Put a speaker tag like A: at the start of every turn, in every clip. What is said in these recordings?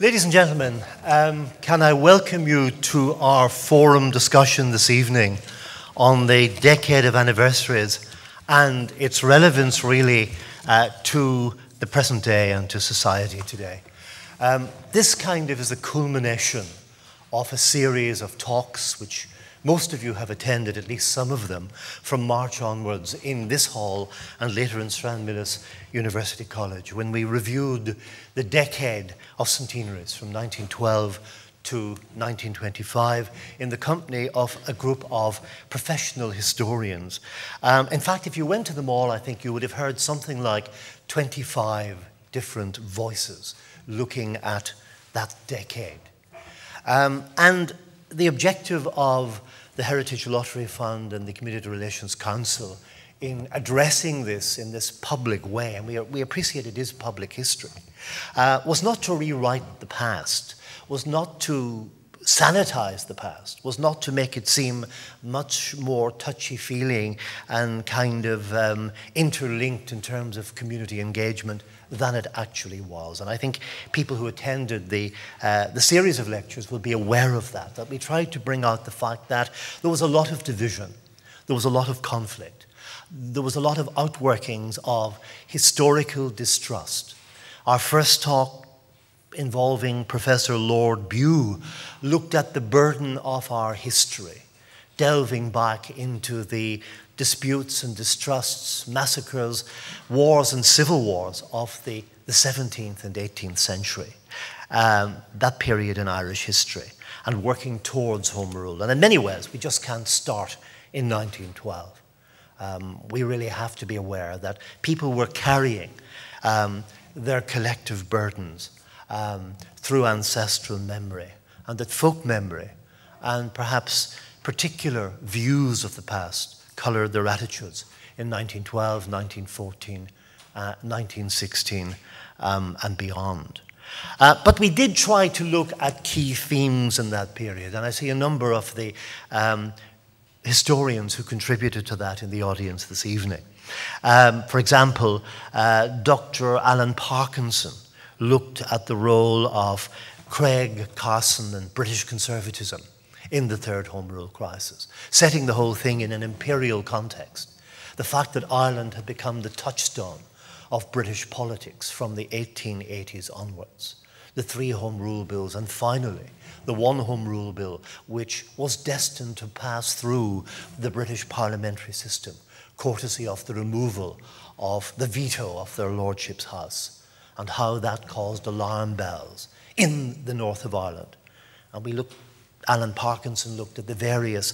A: Ladies and gentlemen, can I welcome you to our forum discussion this evening on the decade of anniversaries and its relevance really to the present day and to society today. This kind of is a culmination of a series of talks which most of you have attended, at least some of them, from March onwards in this hall and later in Stranmillis University College, when we reviewed the decade of centenaries from 1912 to 1925 in the company of a group of professional historians. In fact, if you went to them all, I think you would have heard something like 25 different voices looking at that decade. And the objective of the Heritage Lottery Fund and the Community Relations Council in addressing this in this public way, and we appreciate it is public history, was not to rewrite the past, was not to sanitize the past, was not to make it seem much more touchy-feeling and kind of interlinked in terms of community engagement than it actually was. And I think people who attended the series of lectures will be aware of that we tried to bring out the fact that there was a lot of division, there was a lot of conflict, there was a lot of outworkings of historical distrust. Our first talk, involving Professor Lord Bew, looked at the burden of our history, delving back into the disputes and distrusts, massacres, wars and civil wars of the 17th and 18th century, that period in Irish history, and working towards Home Rule. And in many ways, we just can't start in 1912. We really have to be aware that people were carrying their collective burdens through ancestral memory, and that folk memory and perhaps particular views of the past coloured their attitudes in 1912, 1914, 1916 and beyond. But we did try to look at key themes in that period, and I see a number of the historians who contributed to that in the audience this evening. For example, Dr. Alan Parkinson looked at the role of Craig, Carson and British conservatism in the Third Home Rule crisis, setting the whole thing in an imperial context. The fact that Ireland had become the touchstone of British politics from the 1880s onwards. The 3 Home Rule bills, and finally, the 1 Home Rule bill, which was destined to pass through the British parliamentary system, courtesy of the removal of the veto of their Lordship's House, and how that caused alarm bells in the north of Ireland. And Alan Parkinson looked at the various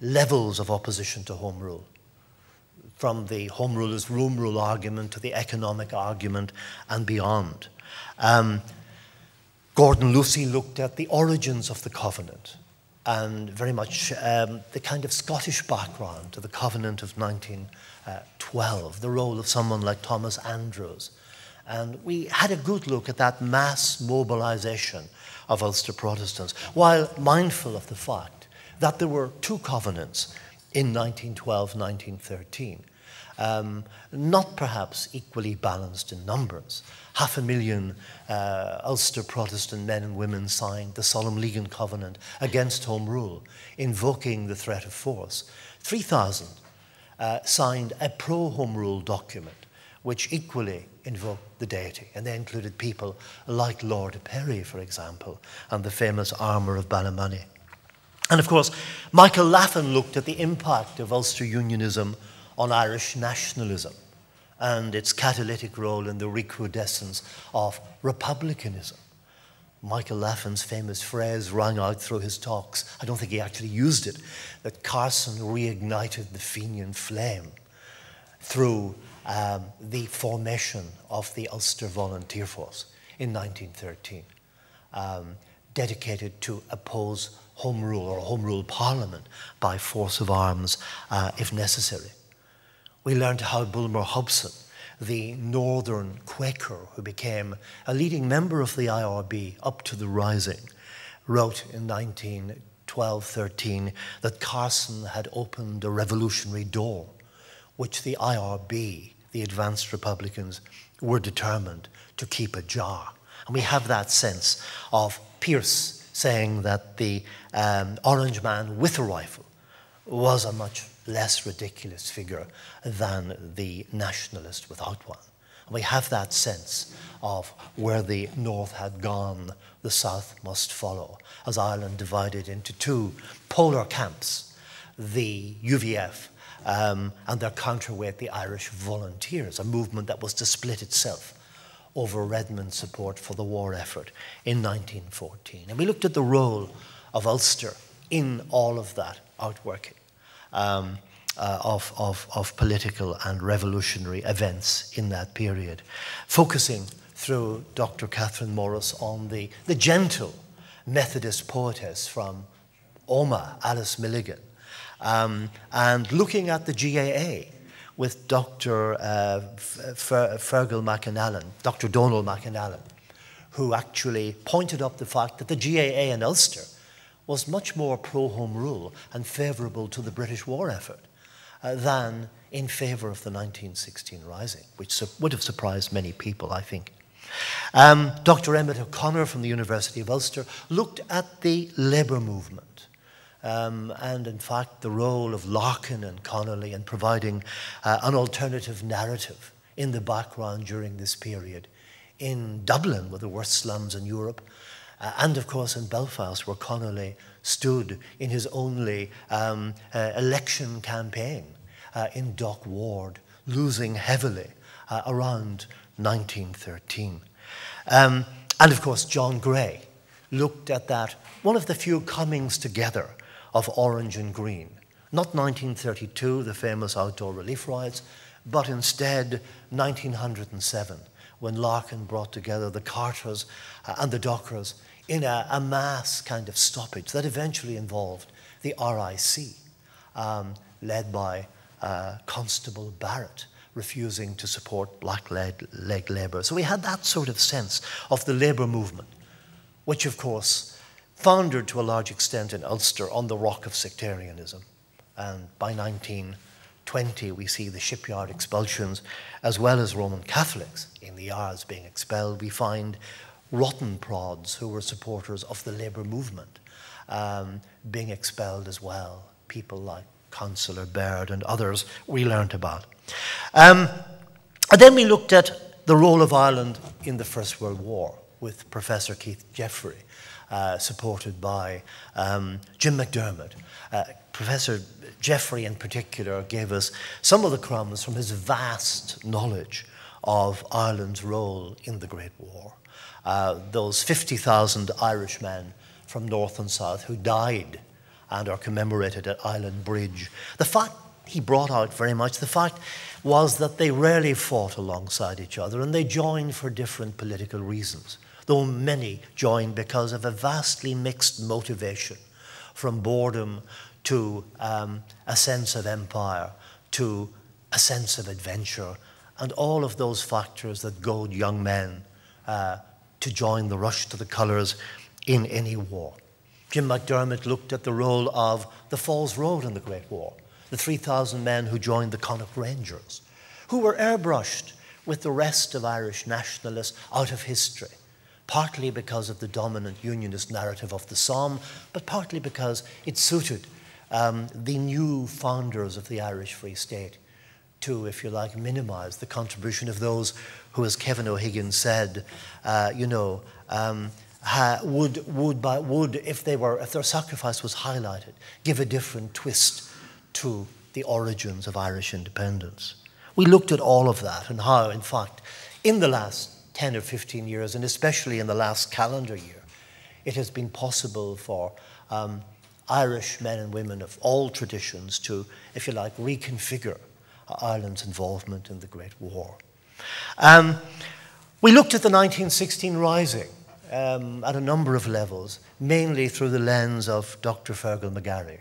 A: levels of opposition to Home Rule, from the Home Rule as Room Rule argument to the economic argument and beyond. Gordon Lucy looked at the origins of the Covenant and very much the kind of Scottish background to the Covenant of 1912, the role of someone like Thomas Andrews. And we had a good look at that mass mobilization of Ulster Protestants, while mindful of the fact that there were 2 covenants in 1912, 1913, not perhaps equally balanced in numbers. 500,000 Ulster Protestant men and women signed the Solemn League and Covenant against Home Rule, invoking the threat of force. 3,000 signed a pro-Home Rule document, which equally invoked the deity. And they included people like Lord Perry, for example, and the famous armour of Ballymoney. And of course, Michael Laffan looked at the impact of Ulster Unionism on Irish nationalism and its catalytic role in the recrudescence of republicanism. Michael Laffan's famous phrase rang out through his talks. I don't think he actually used it, that Carson reignited the Fenian flame through the formation of the Ulster Volunteer Force in 1913, dedicated to oppose Home Rule or Home Rule Parliament by force of arms if necessary. We learned how Bulmer Hobson, the northern Quaker who became a leading member of the IRB up to the Rising, wrote in 1912-13 that Carson had opened a revolutionary door which the IRB, the Advanced Republicans, were determined to keep ajar. And we have that sense of Pierce saying that the orange man with a rifle was a much less ridiculous figure than the nationalist without one. And we have that sense of where the North had gone, the South must follow, as Ireland divided into two polar camps, the UVF and their counterweight, the Irish Volunteers, a movement that was to split itself over Redmond's support for the war effort in 1914. And we looked at the role of Ulster in all of that outworking of political and revolutionary events in that period, focusing through Dr. Catherine Morris on the gentle Methodist poetess from Omagh, Alice Milligan, and looking at the GAA with Dr. Fergal McAnallen, Dr. Donald McAnallen, who actually pointed up the fact that the GAA in Ulster was much more pro-Home Rule and favourable to the British war effort than in favour of the 1916 Rising, which would have surprised many people, I think. Dr. Emmett O'Connor from the University of Ulster looked at the labour movement and, in fact, the role of Larkin and Connolly in providing an alternative narrative in the background during this period in Dublin, with the worst slums in Europe, and, of course, in Belfast, where Connolly stood in his only election campaign in Dock Ward, losing heavily around 1913. And, of course, John Gray looked at that, one of the few comings together of orange and green. Not 1932, the famous outdoor relief riots, but instead 1907, when Larkin brought together the Carters and the Dockers in a mass kind of stoppage that eventually involved the RIC, led by Constable Barrett, refusing to support black-leg labour. So we had that sort of sense of the labour movement, which, of course, foundered to a large extent in Ulster on the rock of sectarianism. And by 1920, we see the shipyard expulsions, as well as Roman Catholics in the Isles being expelled. We find rotten prods who were supporters of the labour movement being expelled as well. People like Councillor Baird and others we learnt about. And then we looked at the role of Ireland in the First World War with Professor Keith Jeffrey, supported by Jim McDermott. Professor Jeffrey in particular gave us some of the crumbs from his vast knowledge of Ireland's role in the Great War. Those 50,000 Irishmen from North and South who died and are commemorated at Island Bridge. The fact he brought out very much, the fact was that they rarely fought alongside each other, and they joined for different political reasons, though many joined because of a vastly mixed motivation, from boredom to a sense of empire, to a sense of adventure, and all of those factors that goad young men to join the rush to the colours in any war. Jim McDermott looked at the role of the Falls Road in the Great War, the 3,000 men who joined the Connaught Rangers, who were airbrushed with the rest of Irish nationalists out of history, partly because of the dominant unionist narrative of the Somme, but partly because it suited the new founders of the Irish Free State to, if you like, minimise the contribution of those who, as Kevin O'Higgins said, would, if their sacrifice was highlighted, give a different twist to the origins of Irish independence. We looked at all of that and how, in fact, in the last 10 or 15 years, and especially in the last calendar year, it has been possible for Irish men and women of all traditions to, if you like, reconfigure Ireland's involvement in the Great War. We looked at the 1916 Rising at a number of levels, mainly through the lens of Dr. Fergal McGarry,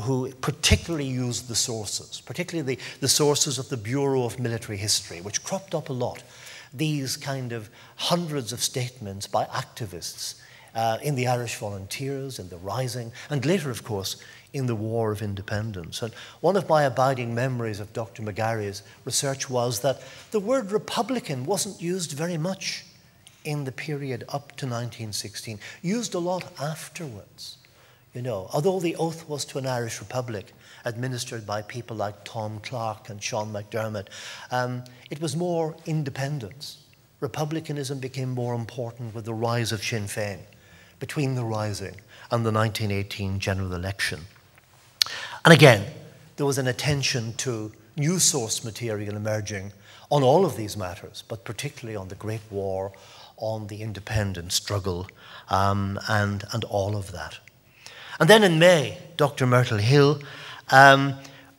A: who particularly used the sources, particularly the sources of the Bureau of Military History, which cropped up a lot. These kind of hundreds of statements by activists in the Irish Volunteers, in the Rising, and later, of course, in the War of Independence. And one of my abiding memories of Dr. McGarry's research was that the word Republican wasn't used very much in the period up to 1916, used a lot afterwards. You know, although the oath was to an Irish Republic administered by people like Tom Clarke and Sean McDermott, it was more independence. Republicanism became more important with the rise of Sinn Féin, between the Rising and the 1918 general election. And again, there was an attention to new source material emerging on all of these matters, but particularly on the Great War, on the independence struggle, and all of that. And then in May, Dr. Myrtle Hill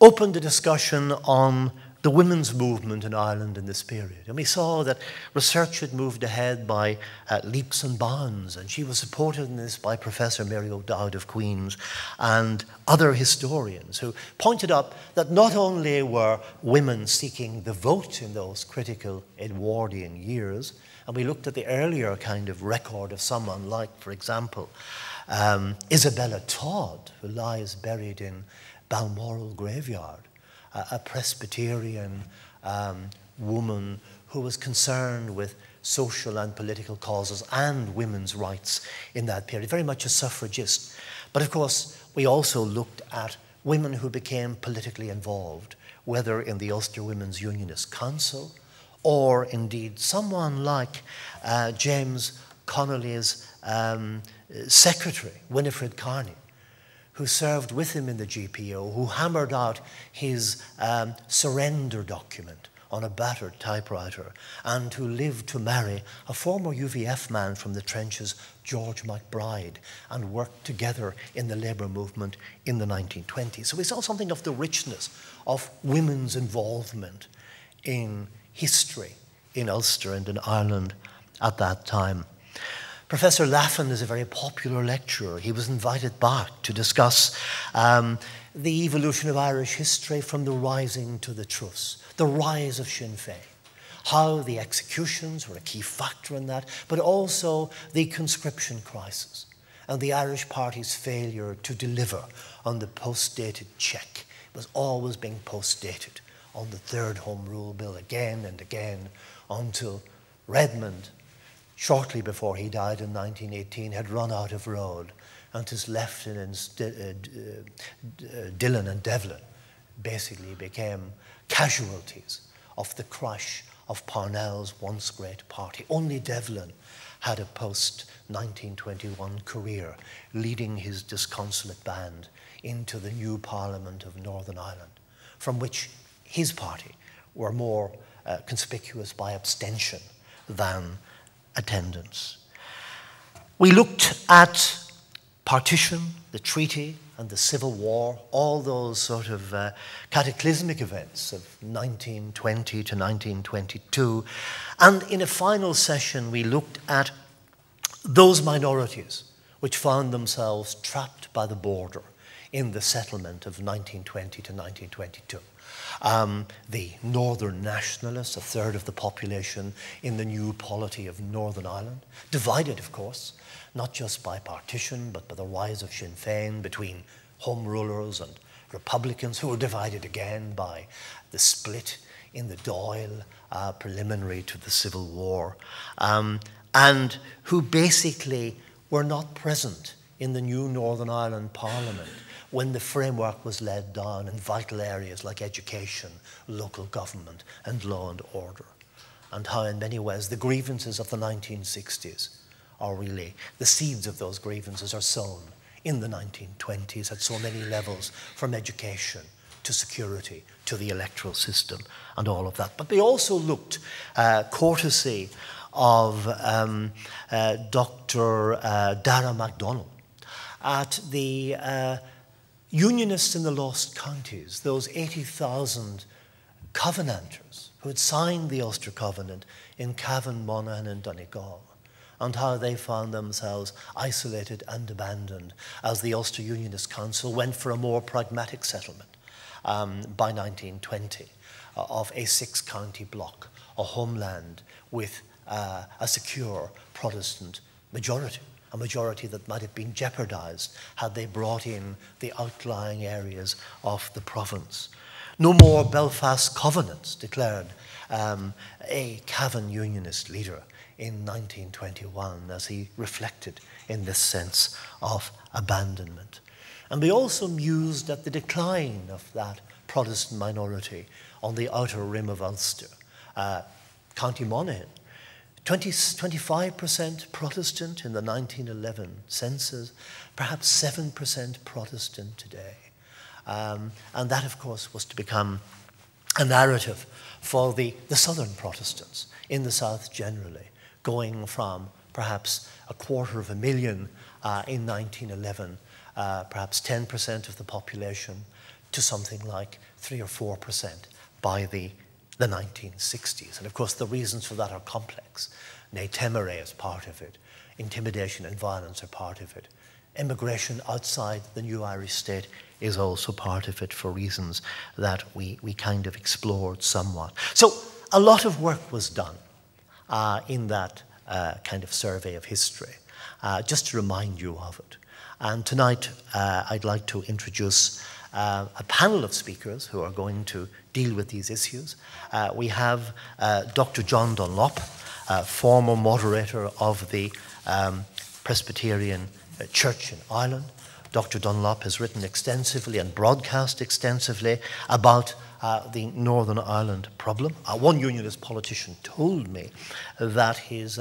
A: opened a discussion on the women's movement in Ireland in this period. And we saw that research had moved ahead by leaps and bounds, and she was supported in this by Professor Mary O'Dowd of Queen's and other historians who pointed up that not only were women seeking the vote in those critical Edwardian years, and we looked at the earlier kind of record of someone like, for example, Isabella Todd, who lies buried in Balmoral graveyard, a Presbyterian woman who was concerned with social and political causes and women's rights in that period, very much a suffragist. But of course, we also looked at women who became politically involved, whether in the Ulster Women's Unionist Council or indeed someone like James Connolly's secretary, Winifred Carney, who served with him in the GPO, who hammered out his surrender document on a battered typewriter, and who lived to marry a former UVF man from the trenches, George McBride, and worked together in the labour movement in the 1920s. So we saw something of the richness of women's involvement in history in Ulster and in Ireland at that time. Professor Laffin is a very popular lecturer. He was invited back to discuss the evolution of Irish history from the Rising to the Truss, the rise of Sinn Féin, how the executions were a key factor in that, but also the conscription crisis and the Irish Party's failure to deliver on the post-dated check. It was always being post-dated on the Third Home Rule Bill again and again until Redmond, shortly before he died in 1918, had run out of road, and his lieutenants Dillon and Devlin basically became casualties of the crash of Parnell's once great party. Only Devlin had a post-1921 career, leading his disconsolate band into the new Parliament of Northern Ireland, from which his party were more conspicuous by abstention than attendance. We looked at partition, the treaty, and the Civil War, all those sort of cataclysmic events of 1920 to 1922. And in a final session, we looked at those minorities which found themselves trapped by the border in the settlement of 1920 to 1922. The Northern Nationalists, a third of the population in the new polity of Northern Ireland, divided, of course, not just by partition, but by the rise of Sinn Féin between Home Rulers and Republicans, who were divided again by the split in the Dáil preliminary to the Civil War, and who basically were not present in the new Northern Ireland Parliament when the framework was laid down in vital areas like education, local government, and law and order, and how in many ways the grievances of the 1960s are really, the seeds of those grievances are sown in the 1920s at so many levels, from education to security to the electoral system and all of that. But they also looked, courtesy of Dr. Dara MacDonald, at the Unionists in the Lost Counties, those 80,000 Covenanters who had signed the Ulster Covenant in Cavan, Monaghan and Donegal, and how they found themselves isolated and abandoned as the Ulster Unionist Council went for a more pragmatic settlement by 1920 of a 6-county block, a homeland with a secure Protestant majority, a majority that might have been jeopardized had they brought in the outlying areas of the province. No more Belfast Covenants, declared a Cavan Unionist leader in 1921 as he reflected in this sense of abandonment. And we also mused at the decline of that Protestant minority on the outer rim of Ulster. County Monaghan, 25% Protestant in the 1911 census, perhaps 7% Protestant today. And that, of course, was to become a narrative for the southern Protestants in the South generally, going from perhaps 250,000 in 1911, perhaps 10% of the population, to something like 3 or 4% by the 1960s. And of course, the reasons for that are complex. Ne temere is part of it. Intimidation and violence are part of it. Immigration outside the new Irish state is also part of it for reasons that we kind of explored somewhat. So a lot of work was done in that kind of survey of history, just to remind you of it. And tonight I'd like to introduce a panel of speakers who are going to deal with these issues. We have Dr. John Dunlop, former moderator of the Presbyterian Church in Ireland. Dr. Dunlop has written extensively and broadcast extensively about the Northern Ireland problem. One unionist politician told me that his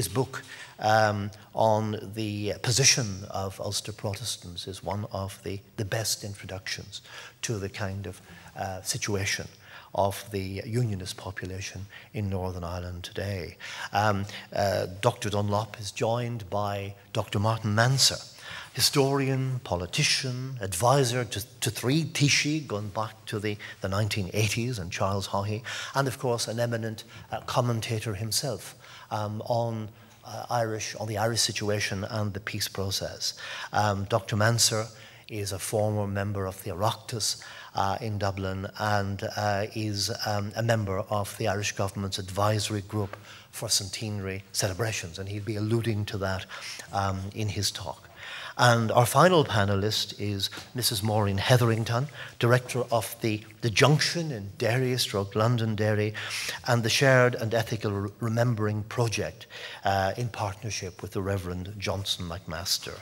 A: book on the position of Ulster Protestants is one of the best introductions to the kind of situation of the unionist population in Northern Ireland today. Dr. Dunlop is joined by Dr. Martin Manser, historian, politician, advisor to three Taoiseach going back to the 1980s and Charles Haughey, and of course an eminent commentator himself on the Irish situation and the peace process. Dr. Manser is a former member of the Oireachtas in Dublin and is a member of the Irish government's advisory group for centenary celebrations, and he'll be alluding to that in his talk. And our final panelist is Mrs. Maureen Hetherington, director of the Junction in Derry, Londonderry, and the Shared and Ethical Remembering Project in partnership with the Reverend Johnson McMaster.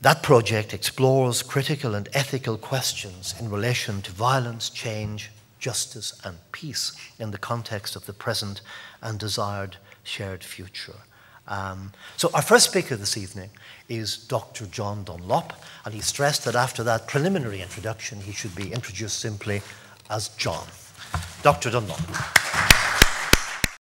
A: That project explores critical and ethical questions in relation to violence, change, justice, and peace in the context of the present and desired shared future. So our first speaker this evening is Dr. John Dunlop, and he stressed that after that preliminary introduction, he should be introduced simply as John. Dr. Dunlop.